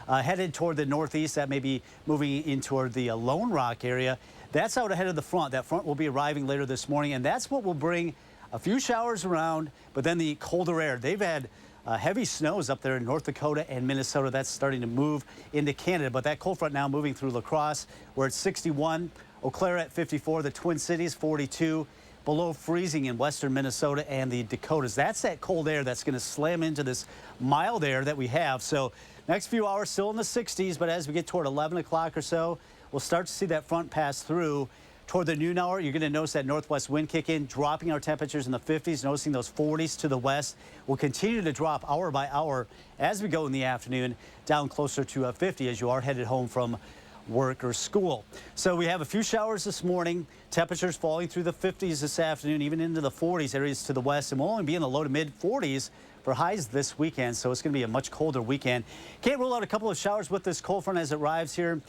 Headed toward the northeast, that may be moving in toward the Lone Rock area. That's out ahead of the front. That front will be arriving later this morning, and that's what will bring a few showers around, but then the colder air. They've had Heavy snows up there in North Dakota and Minnesota. That's starting to move into Canada, but that cold front now moving through La Crosse. We're at 61, Eau Claire at 54, the Twin Cities 42, below freezing in western Minnesota and the Dakotas. That's that cold air that's going to slam into this mild air that we have. So next few hours still in the 60s, but as we get toward 11 o'clock or so, we'll start to see that front pass through. Toward the noon hour, you're going to notice that northwest wind kick in, dropping our temperatures in the 50s, noticing those 40s to the west. Will continue to drop hour by hour as we go in the afternoon, down closer to 50 as you are headed home from work or school. So we have a few showers this morning, temperatures falling through the 50s this afternoon, even into the 40s areas to the west, and we'll only be in the low to mid 40s for highs this weekend, so it's going to be a much colder weekend. Can't rule out a couple of showers with this cold front as it arrives here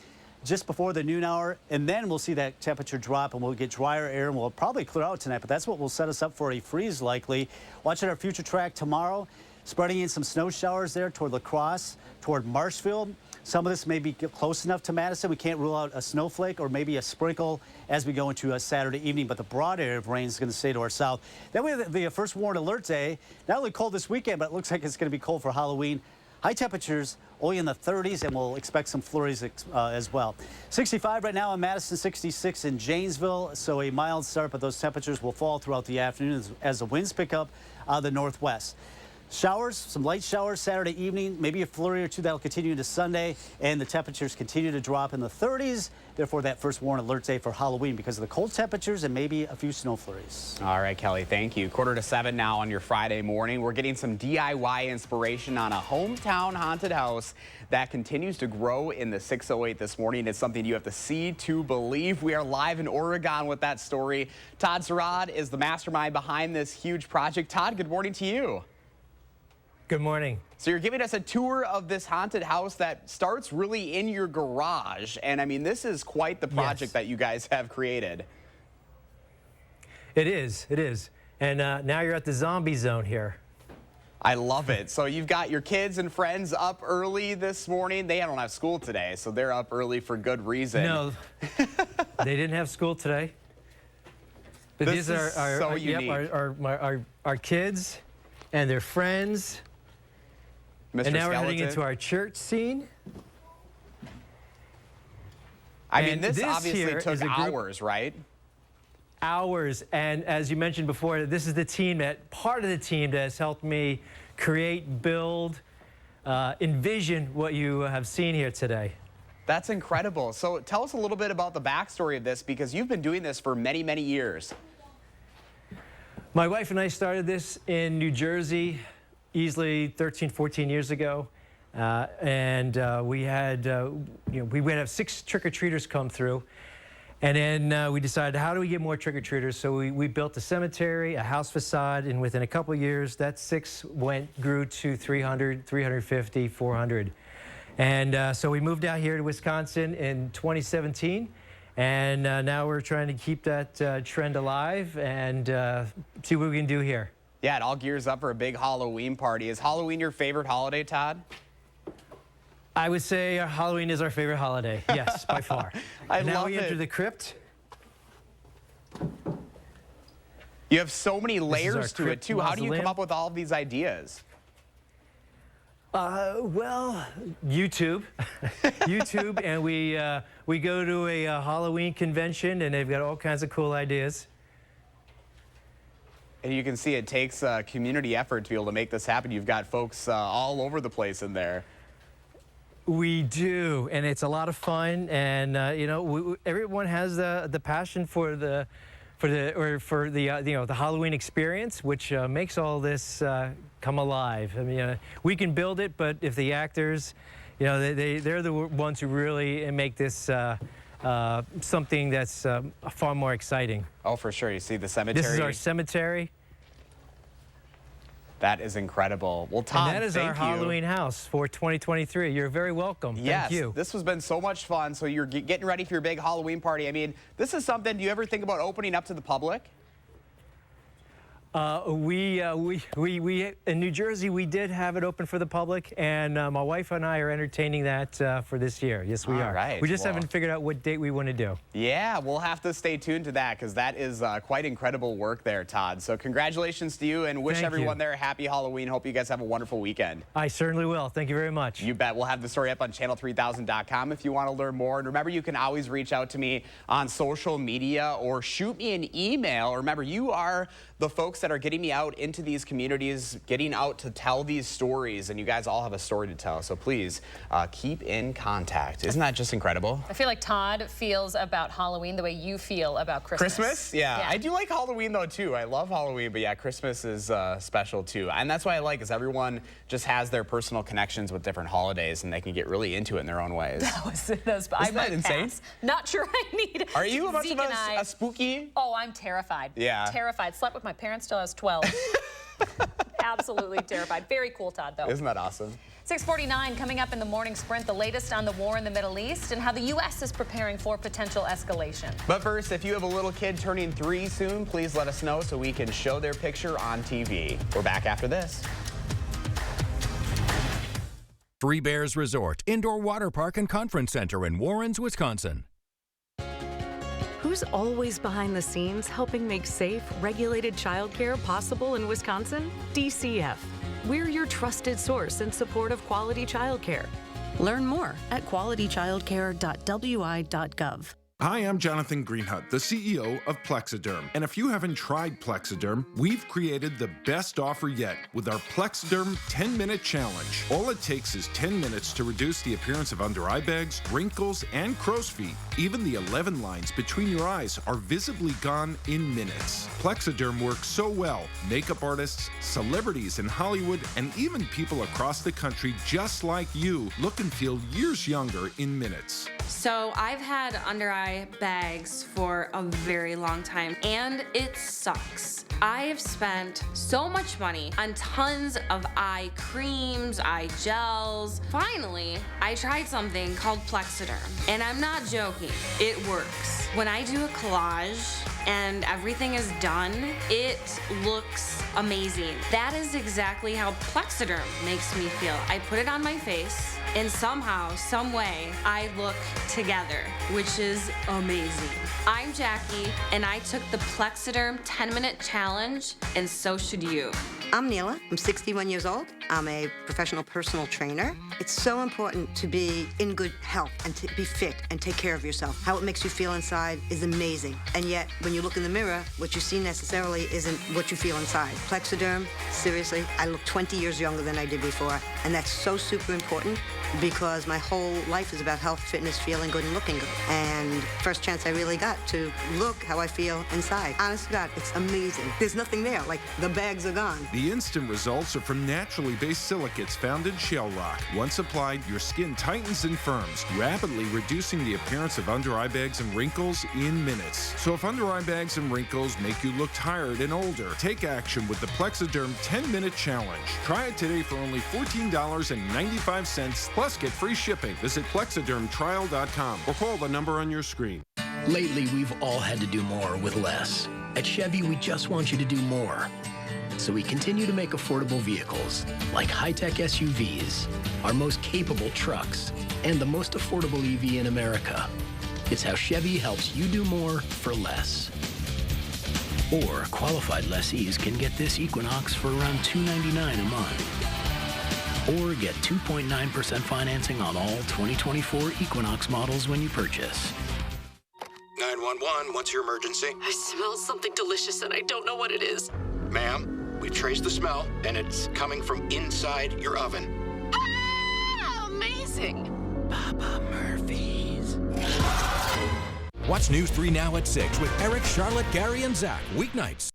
just before the noon hour, and then we'll see that temperature drop and we'll get drier air and we'll probably clear out tonight, but that's what will set us up for a freeze likely. Watching our future track tomorrow, spreading in some snow showers there toward La Crosse, toward Marshfield. Some of this may be close enough to Madison. We can't rule out a snowflake or maybe a sprinkle as we go into a Saturday evening, but the broad area of rain is going to stay to our south. Then we have the first warned alert day. Not only cold this weekend, but it looks like it's going to be cold for Halloween. High temperatures only in the 30s, and we'll expect some flurries as well. 65 right now in Madison, 66 in Janesville, so a mild start, but those temperatures will fall throughout the afternoon as the winds pick up out of the northwest. Showers, some light showers Saturday evening, maybe a flurry or two that'll continue into Sunday, and the temperatures continue to drop in the 30s. Therefore, that first warn alert day for Halloween because of the cold temperatures and maybe a few snow flurries. All right, Kelly, thank you. 6:45 now on your Friday morning. We're getting some DIY inspiration on a hometown haunted house that continues to grow in the 608 this morning. It's something you have to see to believe. We are live in Oregon with that story. Todd Sarad is the mastermind behind this huge project. Todd, good morning to you. Good morning. So you're giving us a tour of this haunted house that starts really in your garage. And I mean, this is quite the project that you guys have created. It is. And now you're at the zombie zone here. I love it. So you've got your kids and friends up early this morning. They don't have school today, so they're up early for good reason. No, they didn't have school today. But This these are is so unique. our kids and their friends. Mr. And now Skeleton. we're heading into our church scene. I mean, this here obviously is took a group- hours, right? Hours, and as you mentioned before, this is part of the team that has helped me create, build, envision what you have seen here today. That's incredible. So tell us a little bit about the backstory of this, because you've been doing this for many, many years. My wife and I started this in New Jersey easily 13, 14 years ago. We had, we would have 6 trick-or-treaters come through. And then we decided, how do we get more trick-or-treaters? So we built a cemetery, a house facade, and within a couple of years, that 6 grew to 300, 350, 400. And so we moved out here to Wisconsin in 2017. And now we're trying to keep that trend alive and see what we can do here. Yeah, it all gears up for a big Halloween party. Is Halloween your favorite holiday, Todd? I would say Halloween is our favorite holiday. Yes, by far. Now we enter the crypt. You have so many layers to it, too. How do you come mausoleum. up with all of these ideas? Well, YouTube. YouTube, and we go to a Halloween convention, and they've got all kinds of cool ideas. And you can see it takes a community effort to be able to make this happen. You've got folks all over the place in there. We do, and it's a lot of fun. And everyone has the passion for the Halloween experience, which makes all this come alive. I mean, we can build it, but if the actors, they're the ones who really make this something that's far more exciting. Oh, for sure. You see the cemetery. This is our cemetery. That is incredible. Well, Todd, and that is our Halloween house for 2023. You're very welcome. Yes, Thank you. This has been so much fun. So you're getting ready for your big Halloween party. I mean, this is something, do you ever think about opening up to the public? We in New Jersey, we did have it open for the public, and my wife and I are entertaining that for this year. Yes, we are. Right. We just haven't figured out what date we want to do. Yeah, we'll have to stay tuned to that because that is quite incredible work there, Todd. So congratulations to you, and wish Thank everyone you. there a happy Halloween. Hope you guys have a wonderful weekend. I certainly will. Thank you very much. You bet. We'll have the story up on channel3000.com if you want to learn more. And remember, you can always reach out to me on social media or shoot me an email. Remember, you are the folks that are getting me out into these communities, getting out to tell these stories, and you guys all have a story to tell. So please keep in contact. Isn't that just incredible? I feel like Todd feels about Halloween the way you feel about Christmas. Christmas? Yeah. I do like Halloween though too. I love Halloween, but yeah, Christmas is special too. And that's why I like is everyone just has their personal connections with different holidays, and they can get really into it in their own ways. Isn't that insane? Not sure I need it. Are you much of a spooky? Oh, I'm terrified. Yeah. Terrified. Slept with my parents till I was 12. Absolutely terrified. Very cool, Todd, though. Isn't that awesome? 6:49 coming up in the morning sprint, the latest on the war in the Middle East and how the U.S. is preparing for potential escalation. But first, if you have a little kid turning 3 soon, please let us know so we can show their picture on TV. We're back after this. Three Bears Resort, Indoor Water Park and Conference Center in Warrens, Wisconsin. Who's always behind the scenes helping make safe, regulated childcare possible in Wisconsin? DCF. We're your trusted source in support of quality childcare. Learn more at qualitychildcare.wi.gov. Hi, I'm Jonathan Greenhut, the CEO of Plexiderm. And if you haven't tried Plexiderm, we've created the best offer yet with our Plexiderm 10-minute challenge. All it takes is 10 minutes to reduce the appearance of under eye bags, wrinkles, and crow's feet. Even the 11 lines between your eyes are visibly gone in minutes. Plexiderm works so well, makeup artists, celebrities in Hollywood, and even people across the country just like you look and feel years younger in minutes. So I've had under eye bags for a very long time, and it sucks. I have spent so much money on tons of eye creams, eye gels. Finally, I tried something called Plexiderm, and I'm not joking, it works. When I do a collage and everything is done, it looks amazing. That is exactly how Plexiderm makes me feel. I put it on my face, and somehow, some way, I look together, which is amazing. I'm Jackie, and I took the Plexiderm 10-minute challenge, and so should you. I'm Neela. I'm 61 years old. I'm a professional personal trainer. It's so important to be in good health and to be fit and take care of yourself. How it makes you feel inside is amazing. And yet, when you look in the mirror, what you see necessarily isn't what you feel inside. Plexiderm, seriously, I look 20 years younger than I did before. And that's so super important because my whole life is about health, fitness, feeling good, and looking good. And first chance I really got to look how I feel inside. Honest to God, it's amazing. There's nothing there, like the bags are gone. The instant results are from naturally based silicates found in shell rock. Once applied, your skin tightens and firms, rapidly reducing the appearance of under eye bags and wrinkles in minutes. So if under eye bags and wrinkles make you look tired and older, take action with the Plexiderm 10-minute challenge. Try it today for only $14.95, plus get free shipping. Visit plexidermtrial.com or call the number on your screen. Lately, we've all had to do more with less. At Chevy, we just want you to do more. So we continue to make affordable vehicles like high-tech SUVs, our most capable trucks, and the most affordable EV in America. It's how Chevy helps you do more for less. Or qualified lessees can get this Equinox for around $299 a month. Or get 2.9% financing on all 2024 Equinox models when you purchase. 911, what's your emergency? I smell something delicious and I don't know what it is. Ma'am, we traced the smell and it's coming from inside your oven. Ah, amazing. Papa Murphy's. Watch News 3 Now at 6 with Eric, Charlotte, Gary, and Zach. Weeknights.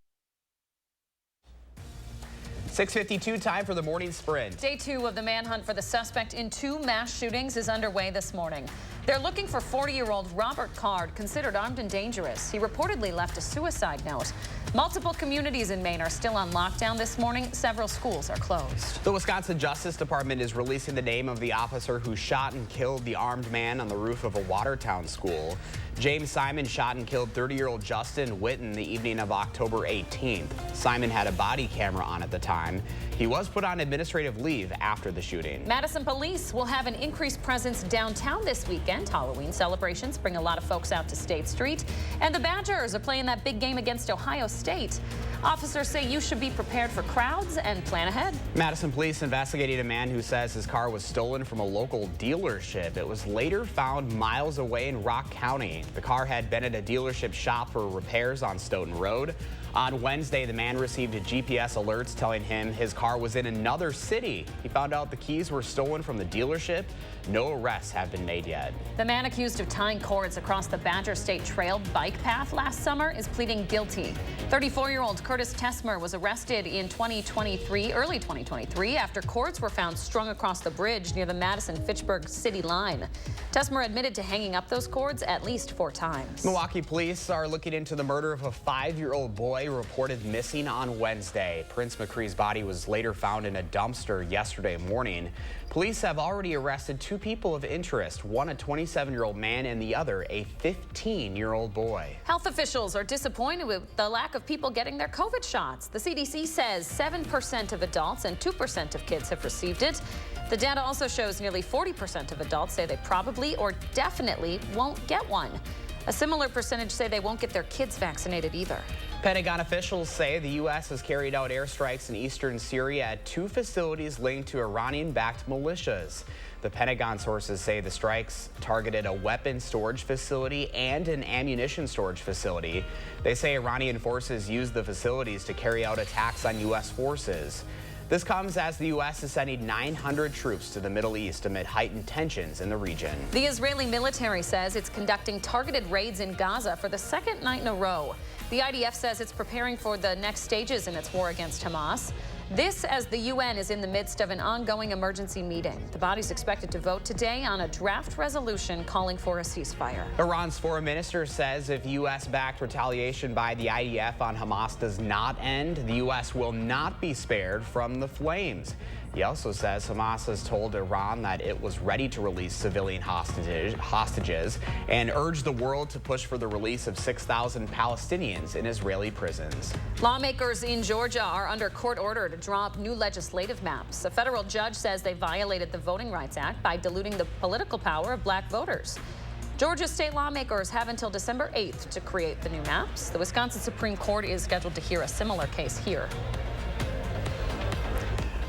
6:52, time for the morning sprint. Day 2 of the manhunt for the suspect in 2 mass shootings is underway this morning. They're looking for 40-year-old Robert Card, considered armed and dangerous. He reportedly left a suicide note. Multiple communities in Maine are still on lockdown this morning. Several schools are closed. The Wisconsin Justice Department is releasing the name of the officer who shot and killed the armed man on the roof of a Watertown school. James Simon shot and killed 30-year-old Justin Witten the evening of October 18th. Simon had a body camera on at the time. He was put on administrative leave after the shooting. Madison police will have an increased presence downtown this weekend. Halloween celebrations bring a lot of folks out to State Street. And the Badgers are playing that big game against Ohio State. Officers say you should be prepared for crowds and plan ahead. Madison police investigated a man who says his car was stolen from a local dealership. It was later found miles away in Rock County. The car had been at a dealership shop for repairs on Stoughton Road. On Wednesday, the man received a GPS alerts telling him his car was in another city. He found out the keys were stolen from the dealership. No arrests have been made yet. The man accused of tying cords across the Badger State Trail bike path last summer is pleading guilty. 34-year-old Curtis Tesmer was arrested in early 2023, after cords were found strung across the bridge near the Madison-Fitchburg city line. Tesmer admitted to hanging up those cords at least 4 times. Milwaukee police are looking into the murder of a 5-year-old boy reported missing on Wednesday. Prince McCree's body was later found in a dumpster yesterday morning. Police have already arrested 2 people of interest, one a 27-year-old man and the other a 15-year-old boy. Health officials are disappointed with the lack of people getting their COVID shots. The CDC says 7% of adults and 2% of kids have received it. The data also shows nearly 40% of adults say they probably or definitely won't get one. A similar percentage say they won't get their kids vaccinated either. Pentagon officials say the U.S. has carried out airstrikes in eastern Syria at 2 facilities linked to Iranian-backed militias. The Pentagon sources say the strikes targeted a weapons storage facility and an ammunition storage facility. They say Iranian forces used the facilities to carry out attacks on U.S. forces. This comes as the U.S. is sending 900 troops to the Middle East amid heightened tensions in the region. The Israeli military says it's conducting targeted raids in Gaza for the 2nd night in a row. The IDF says it's preparing for the next stages in its war against Hamas. This as the UN is in the midst of an ongoing emergency meeting. The body's expected to vote today on a draft resolution calling for a ceasefire. Iran's foreign minister says if U.S.-backed retaliation by the IDF on Hamas does not end, the U.S. will not be spared from the flames. He also says Hamas has told Iran that it was ready to release civilian hostages and urged the world to push for the release of 6,000 Palestinians in Israeli prisons. Lawmakers in Georgia are under court order to drop new legislative maps. A federal judge says they violated the Voting Rights Act by diluting the political power of black voters. Georgia state lawmakers have until December 8th to create the new maps. The Wisconsin Supreme Court is scheduled to hear a similar case here.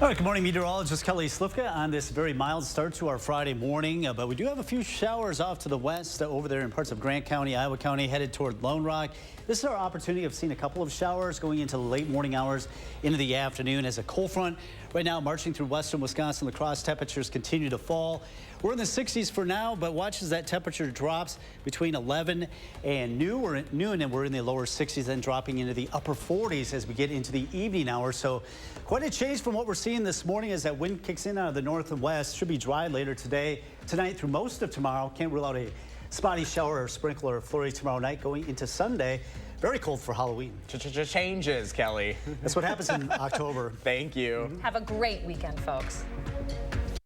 All right, good morning, meteorologist Kelly Slifka on this very mild start to our Friday morning, but we do have a few showers off to the west over there in parts of Grant County, Iowa County, headed toward Lone Rock. This is our opportunity of seeing a couple of showers going into the late morning hours into the afternoon as a cold front right now marching through western Wisconsin. La Crosse temperatures continue to fall. We're in the 60s for now, but watch as that temperature drops between 11 and noon, and we're in the lower 60s, then dropping into the upper 40s as we get into the evening hours. So quite a change from what we're seeing this morning as that wind kicks in out of the north and west. Should be dry later today, tonight through most of tomorrow. Can't rule out a spotty shower or sprinkle or flurry tomorrow night going into Sunday. Very cold for Halloween. Changes, Kelly. That's what happens in October. Thank you. Have a great weekend, folks.